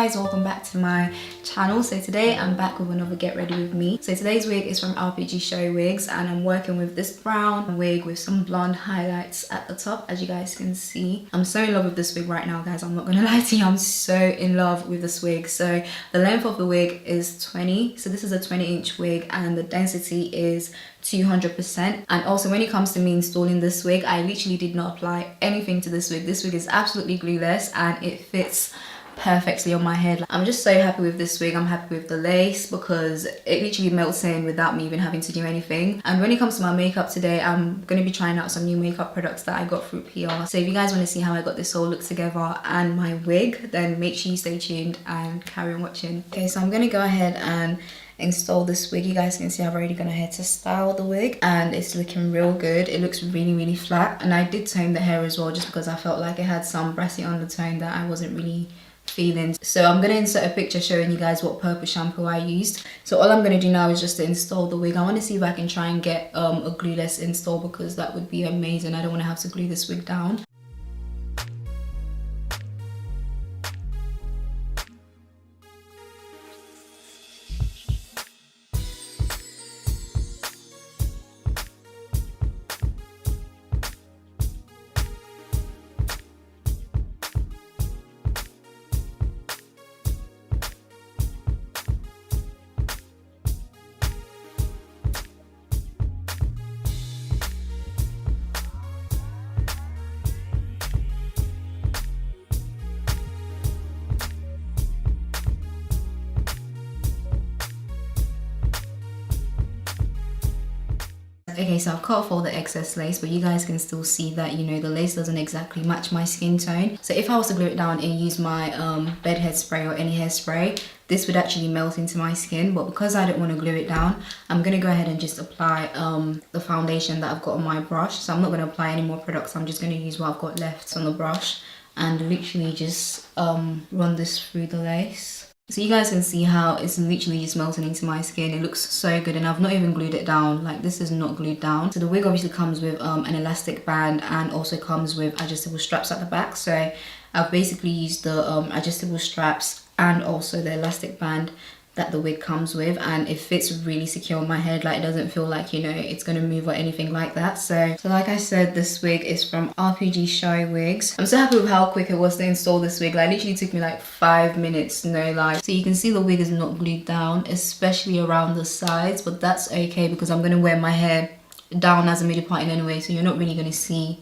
guys, welcome back to my channel. So today I'm back with another get ready with me. So today's wig is from RPG Wigs and I'm working with this brown wig with some blonde highlights at the top, as you guys can see. I'm so in love with this wig right now, guys. I'm not gonna lie to you, I'm so in love with this wig. So the length of the wig is 20, so this is a 20-inch wig and the density is 200%. And also when it comes to me installing this wig, I literally did not apply anything to this wig. This wig is absolutely glueless and it fits perfectly on my head. I'm just so happy with this wig. I'm happy with the lace because it literally melts in without me even having to do anything. And when it comes to my makeup today, I'm going to be trying out some new makeup products that I got through PR. So if you guys want to see how I got this whole look together and my wig, then make sure you stay tuned and carry on watching. Okay, so I'm going to go ahead and install this wig. You guys can see I've already gone ahead to style the wig and it's looking real good. It looks really flat, and I did tone the hair as well just because I felt like it had some brassy undertone that I wasn't really feeling. So I'm gonna insert a picture showing you guys what purple shampoo I used. So all I'm gonna do now is just to install the wig. I want to see if I can try and get a glueless install because that would be amazing. I don't want to have to glue this wig down. Okay, so I've cut off all the excess lace, but you guys can still see that, you know, the lace doesn't exactly match my skin tone. So if I was to glue it down and use my bed hairspray or any hairspray, this would actually melt into my skin. But because I don't want to glue it down, I'm going to go ahead and just apply the foundation that I've got on my brush. So I'm not going to apply any more products. I'm just going to use what I've got left on the brush and literally just run this through the lace. So you guys can see how it's literally just melting into my skin. It looks so good and I've not even glued it down. Like, this is not glued down. So the wig obviously comes with an elastic band and also comes with adjustable straps at the back. So I've basically used the adjustable straps and also the elastic band that the wig comes with, and it fits really secure on my head. Like, it doesn't feel like, you know, it's gonna move or anything like that. So like I said, this wig is from RPGSHOWYTB. I'm so happy with how quick it was to install this wig. Like, literally took me like 5 minutes, no lie. So you can see the wig is not glued down, especially around the sides, but that's okay because I'm gonna wear my hair down as a middle part anyway, so you're not really gonna see,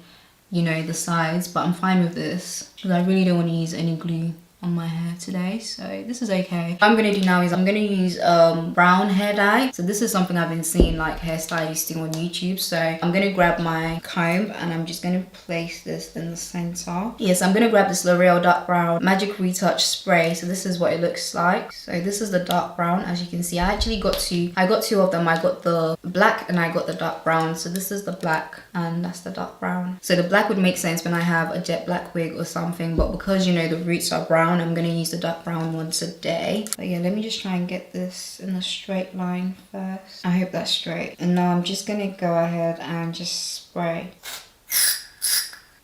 you know, the sides. But I'm fine with this because I really don't want to use any glue on my hair today, so this is okay. What I'm gonna do now is I'm gonna use brown hair dye. So this is something I've been seeing like hairstylists do on YouTube. So I'm gonna grab my comb and I'm just gonna place this in the center. Yes, I'm gonna grab this L'Oreal dark brown magic retouch spray. So this is what it looks like. So this is the dark brown. As you can see, I actually got two of them. I got the black and I got the dark brown. So this is the black and that's the dark brown. So the black would make sense when I have a jet black wig or something, but because, you know, the roots are brown, I'm going to use the dark brown one today. But yeah, let me just try and get this in a straight line first. I hope that's straight. And now I'm just going to go ahead and just spray.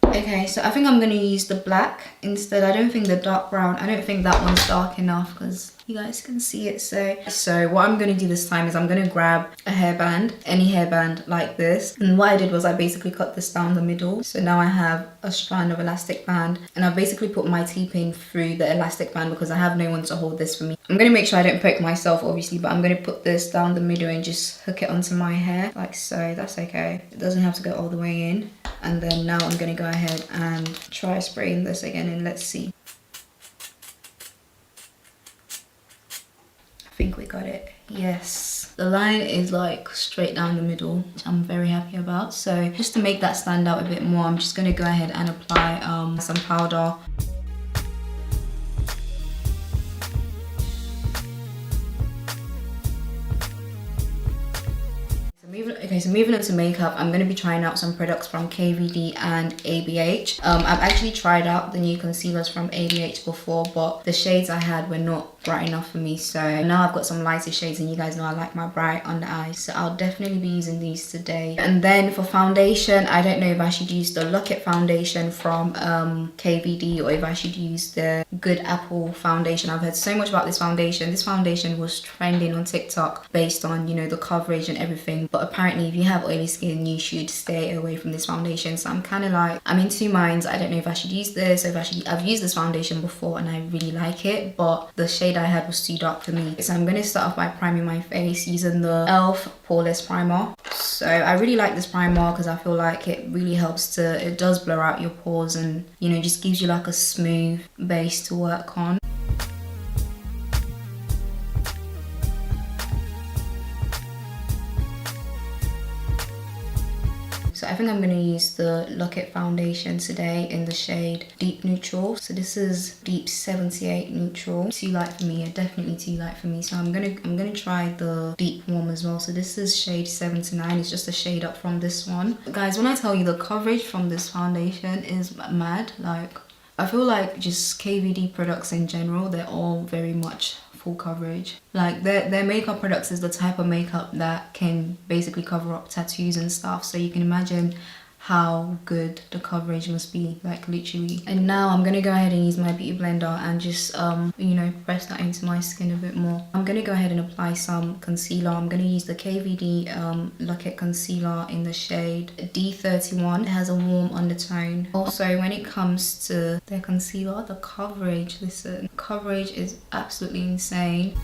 Okay, so I think I'm going to use the black instead. I don't think the dark brown, I don't think that one's dark enough because you guys can see it. So what I'm going to do this time is I'm going to grab a hairband, any hairband like this. And what I did was I basically cut this down the middle. So now I have a strand of elastic band and I basically put my T-pin through the elastic band because I have no one to hold this for me. I'm going to make sure I don't poke myself obviously, but I'm going to put this down the middle and just hook it onto my hair like so. That's okay. It doesn't have to go all the way in. And then now I'm going to go ahead and try spraying this again and let's see. I think we got it. Yes, the line is like straight down the middle, which I'm very happy about. So just to make that stand out a bit more, I'm just going to go ahead and apply some powder. Okay, Okay, so moving on to makeup, I'm going to be trying out some products from KVD and ABH. I've actually tried out the new concealers from ABH before, but the shades I had were not bright enough for me. So now I've got some lighter shades, and you guys know I like my bright under eyes. So I'll definitely be using these today. And then for foundation, I don't know if I should use the Look It foundation from KVD or if I should use the Good Apple foundation. I've heard so much about this foundation. This foundation was trending on TikTok based on, you know, the coverage and everything. But apparently if you have oily skin, you should stay away from this foundation. So I'm kind of like, I'm in two minds. I don't know if I should use this or if I should. I've used this foundation before and I really like it, but the shade I had was too dark for me. So I'm going to start off by priming my face using the e.l.f. Poreless Primer. So I really like this primer because I feel like it really helps to, it does blur out your pores and, you know, just gives you like a smooth base to work on. So I think I'm going to use the Look It foundation today in the shade Deep Neutral. So this is Deep 78 Neutral. Too light for me, definitely too light for me. So I'm gonna try the Deep Warm as well. So this is shade 79. It's just a shade up from this one. Guys, when I tell you the coverage from this foundation is mad, like I feel like just KVD products in general, they're all very much full coverage. Like their makeup products is the type of makeup that can basically cover up tattoos and stuff, so you can imagine how good the coverage must be, like literally. And now I'm gonna go ahead and use my beauty blender and just you know, press that into my skin a bit more. I'm gonna go ahead and apply some concealer. I'm gonna use the KVD Look It concealer in the shade D31. It has a warm undertone. Also, when it comes to their concealer, the coverage, listen, coverage is absolutely insane.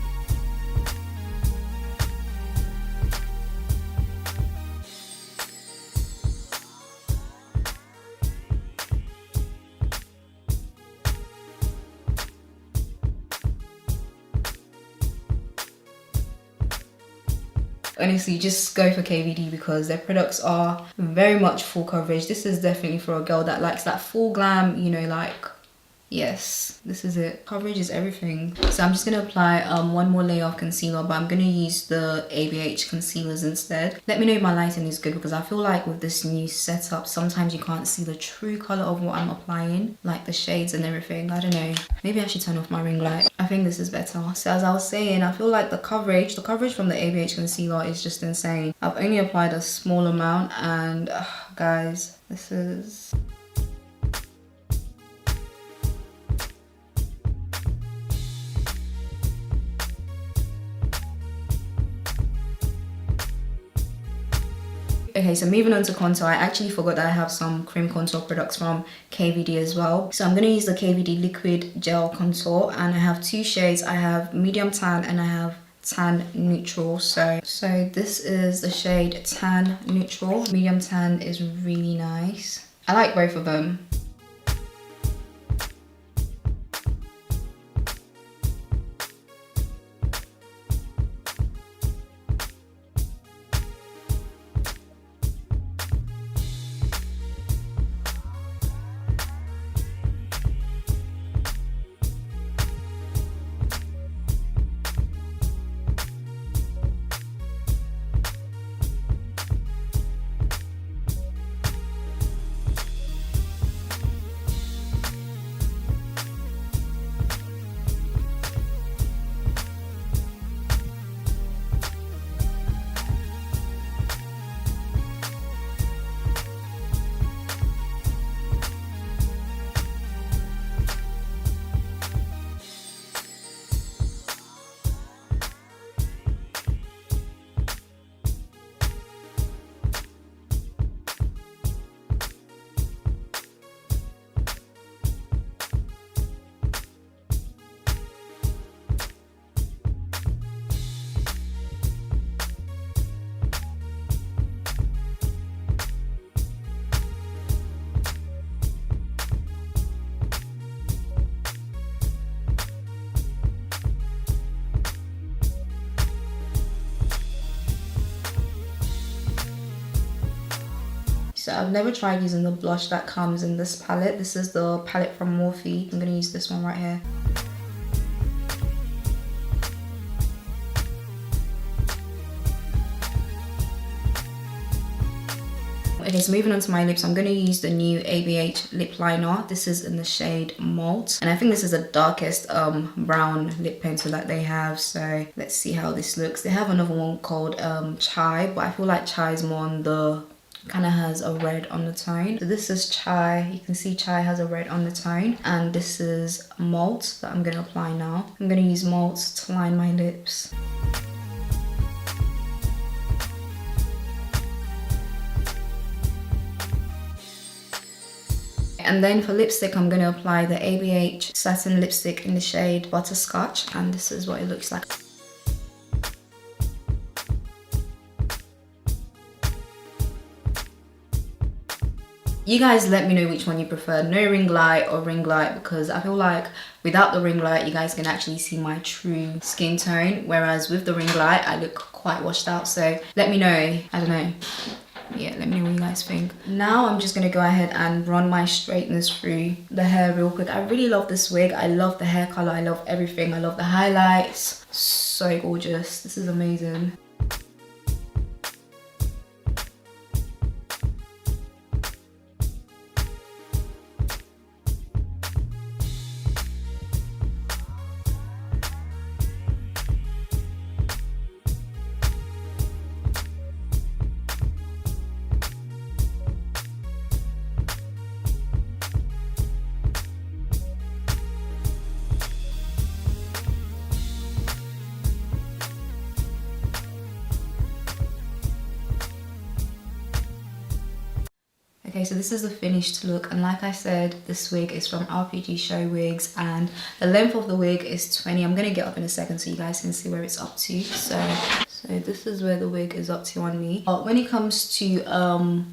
Honestly, just go for KVD because their products are very much full coverage. This is definitely for a girl that likes that full glam, you know, like, yes, this is it. Coverage is everything. So I'm just going to apply one more layer of concealer, but I'm going to use the ABH concealers instead. Let me know if my lighting is good because I feel like with this new setup, sometimes you can't see the true colour of what I'm applying, like the shades and everything. I don't know. Maybe I should turn off my ring light. I think this is better. So as I was saying, I feel like the coverage from the ABH concealer is just insane. I've only applied a small amount and guys, this is... Okay, so moving on to contour, I actually forgot that I have some cream contour products from KVD as well. So I'm going to use the KVD Liquid Gel Contour, and I have two shades. I have medium tan and I have tan neutral. So this is the shade tan neutral. Medium tan is really nice. I like both of them. So I've never tried using the blush that comes in this palette. This is the palette from Morphe. I'm going to use this one right here. Okay, so moving on to my lips, I'm going to use the new ABH lip liner. This is in the shade Malt, and I think this is the darkest brown lip pencil that they have. So let's see how this looks. They have another one called Chai, but I feel like Chai is more on the kind of has a red undertone. So this is Chai. You can see Chai has a red undertone, and this is Malt that I'm going to apply now. I'm going to use Malt to line my lips. And then for lipstick, I'm going to apply the ABH Satin Lipstick in the shade Butterscotch, and this is what it looks like. You guys let me know which one you prefer, no ring light or ring light, because I feel like without the ring light you guys can actually see my true skin tone, whereas with the ring light I look quite washed out. So let me know, I don't know, yeah, let me know what you guys think. Now I'm just going to go ahead and run my straighteners through the hair real quick. I really love this wig. I love the hair color, I love everything. I love the highlights, so gorgeous. This is amazing. Okay, so this is the finished look, and like I said, this wig is from RPGSHOW Wigs, and the length of the wig is 20. I'm gonna get up in a second so you guys can see where it's up to. So this is where the wig is up to on me. But when it comes to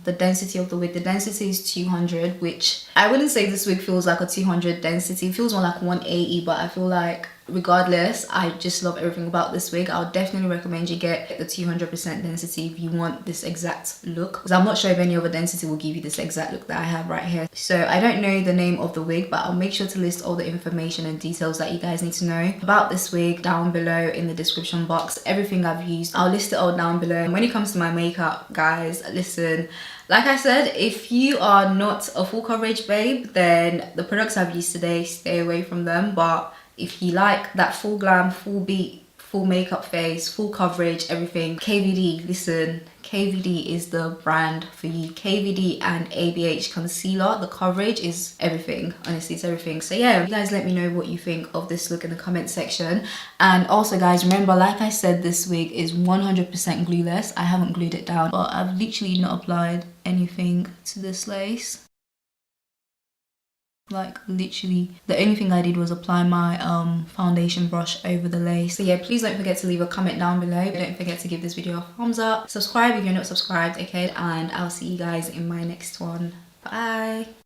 the density of the wig, the density is 200, which I wouldn't say this wig feels like a 200 density. It feels more like 180, but I feel like regardless, I just love everything about this wig. I would definitely recommend you get the 200% density if you want this exact look, because I'm not sure if any other density will give you this exact look that I have right here. So I don't know the name of the wig, but I'll make sure to list all the information and details that you guys need to know about this wig down below in the description box. Everything I've used, I'll list it all down below. And when it comes to my makeup, guys, listen, like I said, if you are not a full coverage babe, then the products I've used today, stay away from them. But if you like that full glam, full beat, full makeup face, full coverage, everything, KVD, listen, KVD is the brand for you. KVD and ABH concealer, the coverage is everything, honestly, it's everything. So yeah, you guys let me know what you think of this look in the comment section. And also guys, remember, like I said, this wig is 100% glueless. I haven't glued it down, but I've literally not applied anything to this lace. Like literally the only thing I did was apply my foundation brush over the lace. So yeah, please don't forget to leave a comment down below. Don't forget to give this video a thumbs up, subscribe if you're not subscribed, okay, and I'll see you guys in my next one. Bye.